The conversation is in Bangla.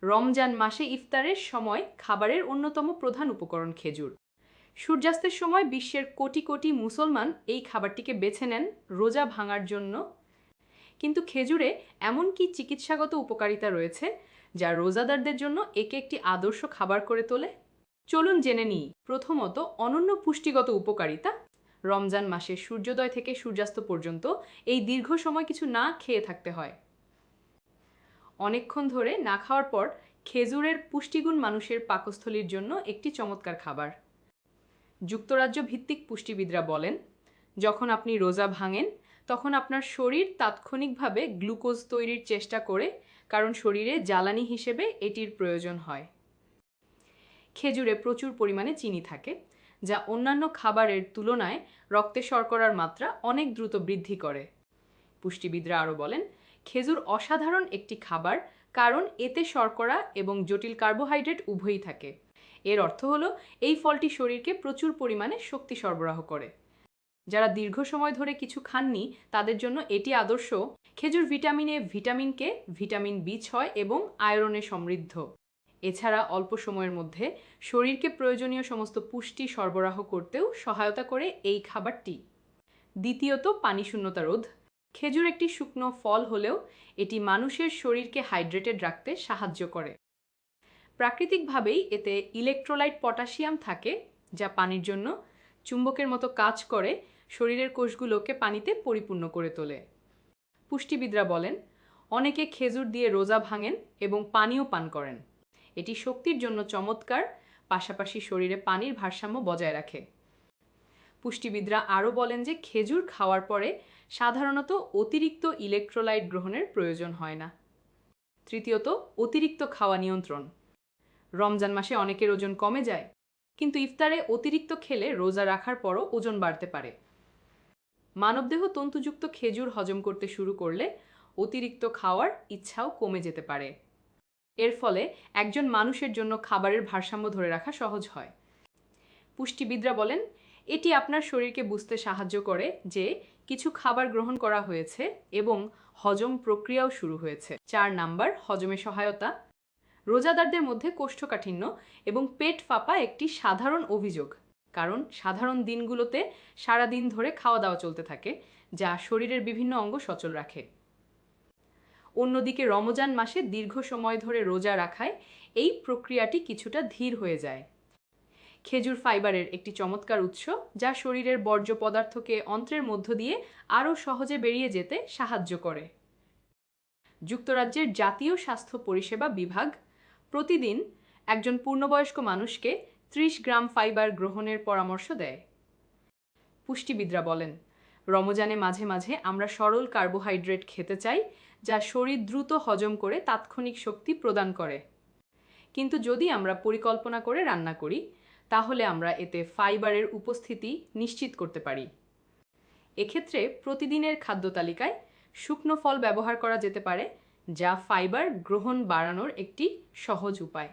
রমজান মাসে ইফতারের সময় খাবারের অন্যতম প্রধান উপকরণ খেজুর। সূর্যাস্তের সময় বিশ্বের কোটি কোটি মুসলমান এই খাবারটিকে বেছে নেন রোজা ভাঙার জন্য। কিন্তু খেজুরে এমন কি চিকিৎসাগত উপকারিতা রয়েছে যা রোজাদারদের জন্য একে একটি আদর্শ খাবার করে তোলে? চলুন জেনে নিই। প্রথমত, অনন্য পুষ্টিগত উপকারিতা। রমজান মাসে সূর্যোদয় থেকে সূর্যাস্ত পর্যন্ত এই দীর্ঘ সময় কিছু না খেয়ে থাকতে হয়। অনেকক্ষণ ধরে না খাওয়ার পর খেজুরের পুষ্টিগুণ মানুষের পাকস্থলীর জন্য একটি চমৎকার খাবার। যুক্তরাজ্য ভিত্তিক পুষ্টিবিদরা বলেন, যখন আপনি রোজা ভাঙেন তখন আপনার শরীর তাৎক্ষণিকভাবে গ্লুকোজ তৈরির চেষ্টা করে, কারণ শরীরে জ্বালানি হিসেবে এটির প্রয়োজন হয়। খেজুরে প্রচুর পরিমাণে চিনি থাকে, যা অন্যান্য খাবারের তুলনায় রক্তে শর্করার মাত্রা অনেক দ্রুত বৃদ্ধি করে। পুষ্টিবিদরা আরও বলেন, খেজুর অসাধারণ একটি খাবার, কারণ এতে শর্করা এবং জটিল কার্বোহাইড্রেট উভয়ই থাকে। এর অর্থ হলো এই ফলটি শরীরকে প্রচুর পরিমাণে শক্তি সরবরাহ করে। যারা দীর্ঘ সময় ধরে কিছু খাননি তাদের জন্য এটি আদর্শ। খেজুর vitamin A, vitamin K, vitamin বি6 এবং আয়রনে সমৃদ্ধ। এছাড়া অল্প সময়ের মধ্যে শরীরকে প্রয়োজনীয় সমস্ত পুষ্টি সরবরাহ করতেও সহায়তা করে এই খাবারটি। দ্বিতীয়ত, পানি শূন্যতা রোধ। খেজুর একটি শুকনো ফল হলেও এটি মানুষের শরীরকে হাইড্রেটেড রাখতে সাহায্য করে। প্রাকৃতিকভাবেই এতে ইলেকট্রোলাইট পটাশিয়াম থাকে, যা পানির জন্য চুম্বকের মতো কাজ করে শরীরের কোষগুলোকে পানিতে পরিপূর্ণ করে তোলে। পুষ্টিবিদরা বলেন, অনেকে খেজুর দিয়ে রোজা ভাঙেন এবং পানিও পান করেন। এটি শক্তির জন্য চমৎকার, পাশাপাশি শরীরে পানির ভারসাম্য বজায় রাখে। পুষ্টিবিদরা আরও বলেন যে খেজুর খাওয়ার পরে সাধারণত অতিরিক্ত ইলেকট্রোলাইট গ্রহণের প্রয়োজন হয় না। তৃতীয়ত, অতিরিক্ত খাওয়া নিয়ন্ত্রণ। রমজান মাসে অনেকের ওজন কমে যায়, কিন্তু ইফতারে অতিরিক্ত খেলে রোজা রাখার পরও ওজন বাড়তে পারে। মানবদেহ তন্তুযুক্ত খেজুর হজম করতে শুরু করলে অতিরিক্ত খাওয়ার ইচ্ছাও কমে যেতে পারে। এর ফলে একজন মানুষের জন্য খাবারের ভারসাম্য ধরে রাখা সহজ হয়। পুষ্টিবিদরা বলেন, এটি আপনার শরীরকে বুঝতে সাহায্য করে যে কিছু খাবার গ্রহণ করা হয়েছে এবং হজম প্রক্রিয়াও শুরু হয়েছে। 4 নাম্বার, হজমে সহায়তা। রোজাদারদের মধ্যে কোষ্ঠকাঠিন্য এবং পেট ফাঁপা একটি সাধারণ অভিযোগ, কারণ সাধারণ দিনগুলোতে সারাদিন ধরে খাওয়া দাওয়া চলতে থাকে, যা শরীরের বিভিন্ন অঙ্গ সচল রাখে। অন্যদিকে রমজান মাসে দীর্ঘ সময় ধরে রোজা রাখায় এই প্রক্রিয়াটি কিছুটা ধীর হয়ে যায়। খেজুর ফাইবারের একটি চমৎকার উৎস, যা শরীরের বর্জ্য পদার্থকে অন্ত্রের মধ্য দিয়ে আরও সহজে বেরিয়ে যেতে সাহায্য করে। যুক্তরাজ্যের জাতীয় স্বাস্থ্য পরিষেবা বিভাগ প্রতিদিন একজন পূর্ণবয়স্ক মানুষকে 30 গ্রাম ফাইবার গ্রহণের পরামর্শ দেয়। পুষ্টিবিদরা বলেন, রমজানে মাঝে মাঝে আমরা সরল কার্বোহাইড্রেট খেতে চাই, যা শরীর দ্রুত হজম করে তাৎক্ষণিক শক্তি প্রদান করে। কিন্তু যদি আমরা পরিকল্পনা করে রান্না করি, তাহলে আমরা এতে ফাইবারের উপস্থিতি নিশ্চিত করতে পারি। এক্ষেত্রে প্রতিদিনের খাদ্য তালিকায় শুকনো ফল ব্যবহার করা যেতে পারে, যা ফাইবার গ্রহণ বাড়ানোর একটি সহজ উপায়।